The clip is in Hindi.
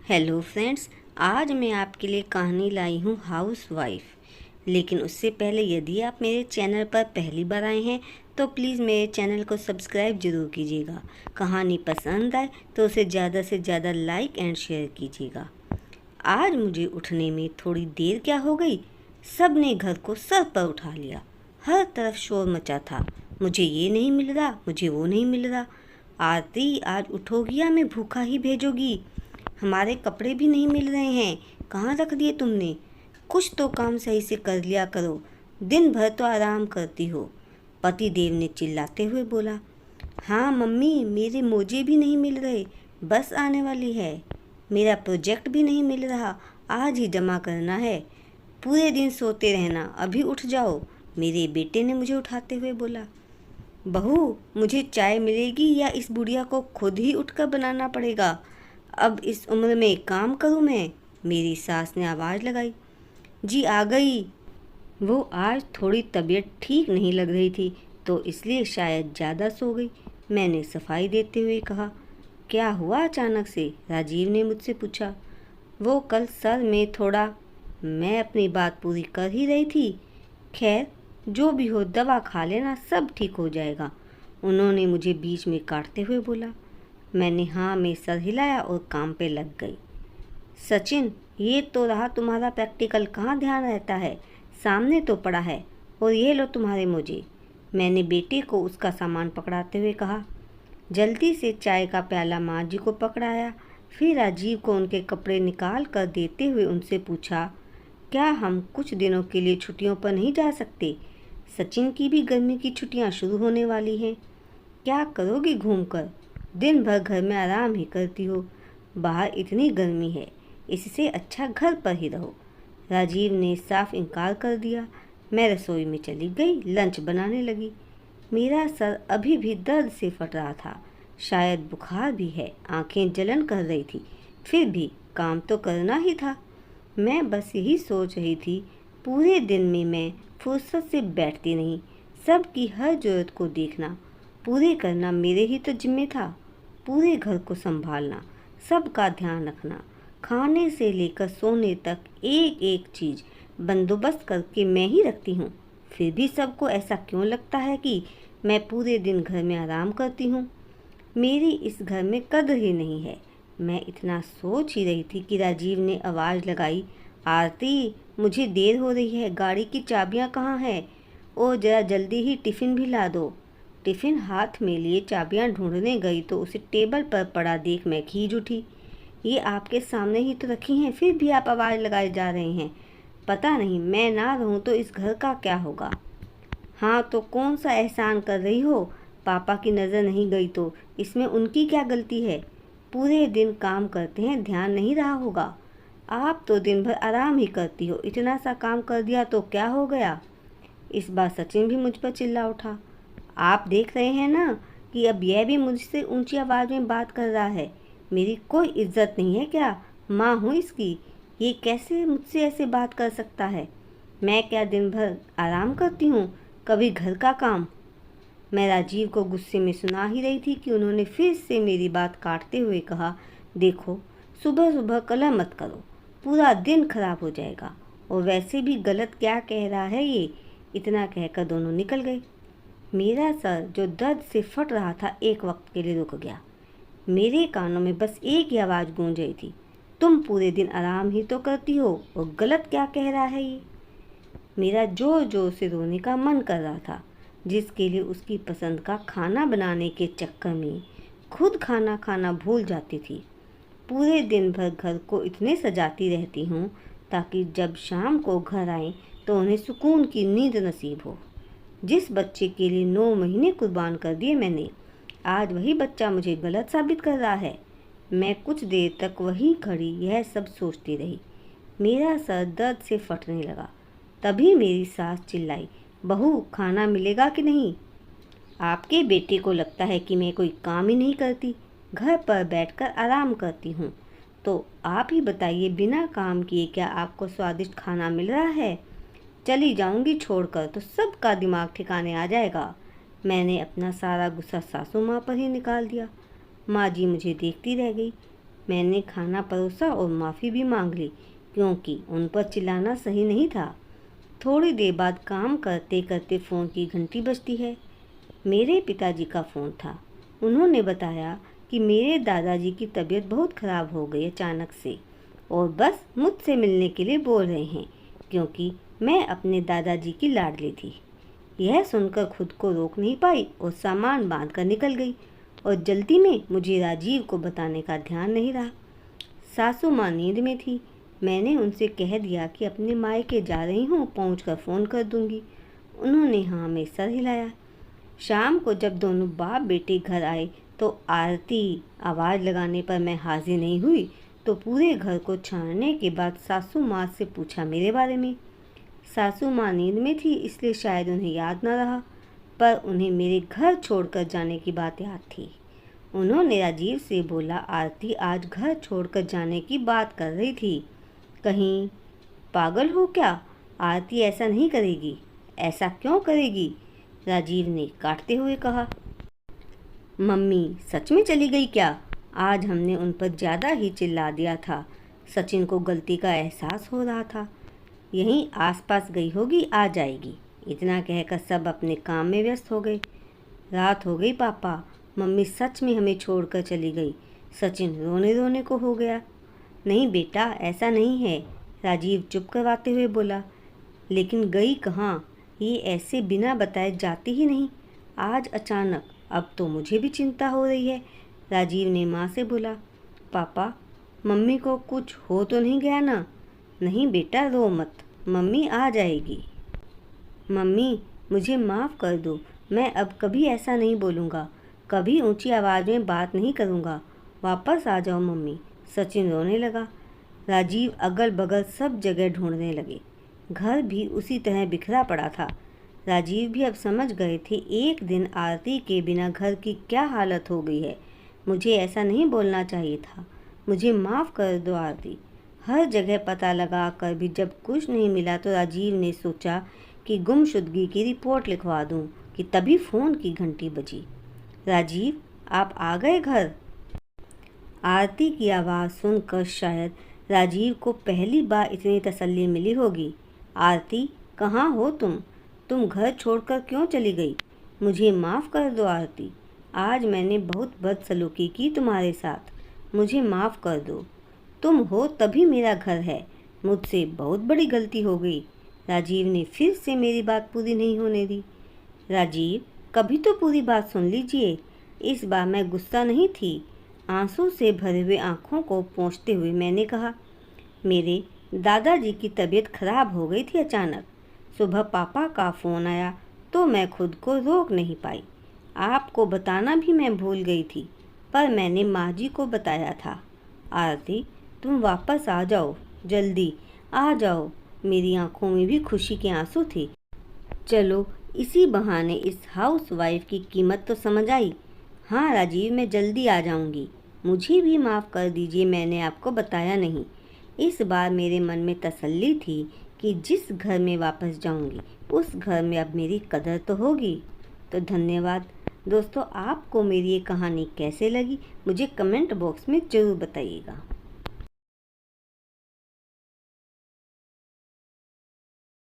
हेलो फ्रेंड्स, आज मैं आपके लिए कहानी लाई हूँ हाउस वाइफ। लेकिन उससे पहले यदि आप मेरे चैनल पर पहली बार आए हैं तो प्लीज़ मेरे चैनल को सब्सक्राइब ज़रूर कीजिएगा। कहानी पसंद आए तो उसे ज़्यादा से ज़्यादा लाइक एंड शेयर कीजिएगा। आज मुझे उठने में थोड़ी देर क्या हो गई, सब ने घर को सर पर उठा लिया। हर तरफ शोर मचा था, मुझे ये नहीं मिल रहा, मुझे वो नहीं मिल रहा। आरती, आज उठोगी या मैं भूखा ही भेजोगी? हमारे कपड़े भी नहीं मिल रहे हैं, कहाँ रख दिए तुमने? कुछ तो काम सही से कर लिया करो, दिन भर तो आराम करती हो। पति देव ने चिल्लाते हुए बोला। हाँ मम्मी, मेरे मोजे भी नहीं मिल रहे, बस आने वाली है। मेरा प्रोजेक्ट भी नहीं मिल रहा, आज ही जमा करना है। पूरे दिन सोते रहना, अभी उठ जाओ, मेरे बेटे ने मुझे उठाते हुए बोला। बहू, मुझे चाय मिलेगी या इस बुढ़िया को खुद ही उठकर बनाना पड़ेगा? अब इस उम्र में काम करूं मैं? मेरी सास ने आवाज़ लगाई। जी आ गई। वो आज थोड़ी तबीयत ठीक नहीं लग रही थी, तो इसलिए शायद ज़्यादा सो गई। मैंने सफाई देते हुए कहा। क्या हुआ अचानक से? राजीव ने मुझसे पूछा। वो कल सर में थोड़ा। मैं अपनी बात पूरी कर ही रही थी। खैर, जो भी हो दवा खा लेना, सब ठीक हो जाएगा, उन्होंने मुझे बीच में काटते हुए बोला। मैंने हाँ में सर हिलाया और काम पे लग गई। सचिन, ये तो रहा तुम्हारा प्रैक्टिकल, कहाँ ध्यान रहता है? सामने तो पड़ा है। और ये लो तुम्हारे मोजे। मैंने बेटे को उसका सामान पकड़ाते हुए कहा। जल्दी से चाय का प्याला माँ जी को पकड़ाया, फिर राजीव को उनके कपड़े निकाल कर देते हुए उनसे पूछा, क्या हम कुछ दिनों के लिए छुट्टियों पर नहीं जा सकते? सचिन की भी गर्मी की छुट्टियां शुरू होने वाली हैं। क्या करोगी घूमकर? दिन भर घर में आराम ही करती हो, बाहर इतनी गर्मी है, इससे अच्छा घर पर ही रहो। राजीव ने साफ इनकार कर दिया। मैं रसोई में चली गई, लंच बनाने लगी। मेरा सर अभी भी दर्द से फट रहा था, शायद बुखार भी है, आंखें जलन कर रही थी, फिर भी काम तो करना ही था। मैं बस यही सोच रही थी, पूरे दिन में मैं फुर्सत से बैठती नहीं, सबकी हर जरूरत को देखना, पूरे करना मेरे ही तो जिम्मे था। पूरे घर को संभालना, सबका ध्यान रखना, खाने से लेकर सोने तक एक एक चीज़ बंदोबस्त करके मैं ही रखती हूँ। फिर भी सबको ऐसा क्यों लगता है कि मैं पूरे दिन घर में आराम करती हूँ? मेरी इस घर में कद्र ही नहीं है। मैं इतना सोच ही रही थी कि राजीव ने आवाज़ लगाई। आरती, मुझे देर हो रही है, गाड़ी की चाबियाँ कहाँ हैं? ओ जरा जल्दी ही टिफ़िन भी ला दो। टिफ़िन हाथ में लिए चाबियाँ ढूंढने गई तो उसे टेबल पर पड़ा देख मैं खींच उठी। ये आपके सामने ही तो रखी हैं, फिर भी आप आवाज़ लगाए जा रहे हैं। पता नहीं, मैं ना रहूँ तो इस घर का क्या होगा? हाँ तो कौन सा एहसान कर रही हो? पापा की नज़र नहीं गई तो इसमें उनकी क्या गलती है? पूरे दिन काम करते हैं, ध्यान नहीं रहा होगा। आप तो दिन भर आराम ही करती हो, इतना सा काम कर दिया तो क्या हो गया? इस बार सचिन भी मुझ पर चिल्ला उठा। आप देख रहे हैं ना कि अब यह भी मुझसे ऊंची आवाज़ में बात कर रहा है। मेरी कोई इज्जत नहीं है क्या? माँ हूँ इसकी, ये कैसे मुझसे ऐसे बात कर सकता है? मैं क्या दिन भर आराम करती हूँ, कभी घर का काम? मैं राजीव को गुस्से में सुना ही रही थी कि उन्होंने फिर से मेरी बात काटते हुए कहा, देखो, सुबह सुबह कलह मत करो, पूरा दिन खराब हो जाएगा। और वैसे भी गलत क्या कह रहा है ये? इतना कहकर दोनों निकल गए। मेरा सर जो दर्द से फट रहा था एक वक्त के लिए रुक गया। मेरे कानों में बस एक ही आवाज़ गूंज रही थी, तुम पूरे दिन आराम ही तो करती हो और गलत क्या कह रहा है ये? मेरा जोर जोर से रोने का मन कर रहा था, जिसके लिए उसकी पसंद का खाना बनाने के चक्कर में खुद खाना खाना भूल जाती थी। पूरे दिन भर घर को इतने सजाती रहती हूँ ताकि जब शाम को घर आएं तो उन्हें सुकून की नींद नसीब हो। जिस बच्चे के लिए 9 महीने कुर्बान कर दिए मैंने, आज वही बच्चा मुझे गलत साबित कर रहा है। मैं कुछ देर तक वहीं खड़ी यह सब सोचती रही। मेरा सर दर्द से फटने लगा। तभी मेरी सास चिल्लाई, बहू, खाना मिलेगा कि नहीं? आपके बेटे को लगता है कि मैं कोई काम ही नहीं करती, घर पर बैठकर आराम करती हूँ। तो आप ही बताइए, बिना काम किए क्या आपको स्वादिष्ट खाना मिल रहा है? चली जाऊंगी छोड़कर तो सबका दिमाग ठिकाने आ जाएगा। मैंने अपना सारा गुस्सा सासू माँ पर ही निकाल दिया। माँ जी मुझे देखती रह गई। मैंने खाना परोसा और माफ़ी भी मांग ली क्योंकि उन पर चिल्लाना सही नहीं था। थोड़ी देर बाद काम करते करते फ़ोन की घंटी बजती है। मेरे पिताजी का फ़ोन था। उन्होंने बताया कि मेरे दादाजी की तबीयत बहुत ख़राब हो गई अचानक से और बस मुझसे मिलने के लिए बोल रहे हैं क्योंकि मैं अपने दादाजी की लाडली थी। यह सुनकर खुद को रोक नहीं पाई और सामान बांध कर निकल गई और जल्दी में मुझे राजीव को बताने का ध्यान नहीं रहा। सासू माँ नींद में थी। मैंने उनसे कह दिया कि अपने मायके जा रही हूँ, पहुँचकर फ़ोन कर दूँगी। उन्होंने हाँ में सर हिलाया। शाम को जब दोनों बाप बेटे घर आए तो आरती आवाज़ लगाने पर मैं हाजिर नहीं हुई तो पूरे घर को छानने के बाद सासू माँ से पूछा मेरे बारे में। सासू माँ नींद में थी इसलिए शायद उन्हें याद न रहा, पर उन्हें मेरे घर छोड़कर जाने की बात याद थी। उन्होंने राजीव से बोला, आरती आज घर छोड़कर जाने की बात कर रही थी। कहीं पागल हो क्या? आरती ऐसा नहीं करेगी। ऐसा क्यों करेगी? राजीव ने काटते हुए कहा। मम्मी सच में चली गई क्या? आज हमने उन पर ज़्यादा ही चिल्ला दिया था। सचिन को गलती का एहसास हो रहा था। यहीं आसपास गई होगी, आ जाएगी। इतना कहकर सब अपने काम में व्यस्त हो गए। रात हो गई पापा, मम्मी सच में हमें छोड़कर चली गई। सचिन रोने रोने को हो गया। नहीं बेटा, ऐसा नहीं है, राजीव चुप करवाते हुए बोला। लेकिन गई कहाँ? ये ऐसे बिना बताए जाती ही नहीं। आज अचानक, अब तो मुझे भी चिंता हो रही है। राजीव ने माँ से बोला। पापा, मम्मी को कुछ हो तो नहीं गया ना? नहीं बेटा, रो मत, मम्मी आ जाएगी। मम्मी मुझे माफ़ कर दो, मैं अब कभी ऐसा नहीं बोलूँगा, कभी ऊंची आवाज़ में बात नहीं करूँगा। वापस आ जाओ मम्मी। सचिन रोने लगा। राजीव अगल बगल सब जगह ढूंढने लगे। घर भी उसी तरह बिखरा पड़ा था। राजीव भी अब समझ गए थे एक दिन आरती के बिना घर की क्या हालत हो गई है। मुझे ऐसा नहीं बोलना चाहिए था। मुझे माफ़ कर दो आरती। हर जगह पता लगा कर भी जब कुछ नहीं मिला तो राजीव ने सोचा कि गुमशुदगी की रिपोर्ट लिखवा दूं कि तभी फ़ोन की घंटी बजी। राजीव, आप आ गए घर? आरती की आवाज़ सुनकर शायद राजीव को पहली बार इतनी तसल्ली मिली होगी। आरती, कहाँ हो तुम? तुम घर छोड़कर क्यों चली गई? मुझे माफ़ कर दो आरती। आज मैंने बहुत बदसलूकी की तुम्हारे साथ। मुझे माफ़ कर दो। तुम हो तभी मेरा घर है। मुझसे बहुत बड़ी गलती हो गई। राजीव ने फिर से मेरी बात पूरी नहीं होने दी। राजीव, कभी तो पूरी बात सुन लीजिए। इस बार मैं गुस्सा नहीं थी। आंसू से भरे हुए आँखों को पोंछते हुए मैंने कहा, मेरे दादाजी की तबीयत खराब हो गई थी अचानक। सुबह पापा का फ़ोन आया तो मैं खुद को रोक नहीं पाई। आपको बताना भी मैं भूल गई थी, पर मैंने माँ जी को बताया था। आरती, तुम वापस आ जाओ, जल्दी आ जाओ। मेरी आंखों में भी खुशी के आंसू थे। चलो, इसी बहाने इस हाउस वाइफ की कीमत तो समझ आई। हाँ राजीव, मैं जल्दी आ जाऊंगी। मुझे भी माफ़ कर दीजिए, मैंने आपको बताया नहीं। इस बार मेरे मन में तसल्ली थी कि जिस घर में वापस जाऊंगी उस घर में अब मेरी कदर तो होगी। तो धन्यवाद दोस्तों। आपको मेरी ये कहानी कैसे लगी मुझे कमेंट बॉक्स में ज़रूर बताइएगा।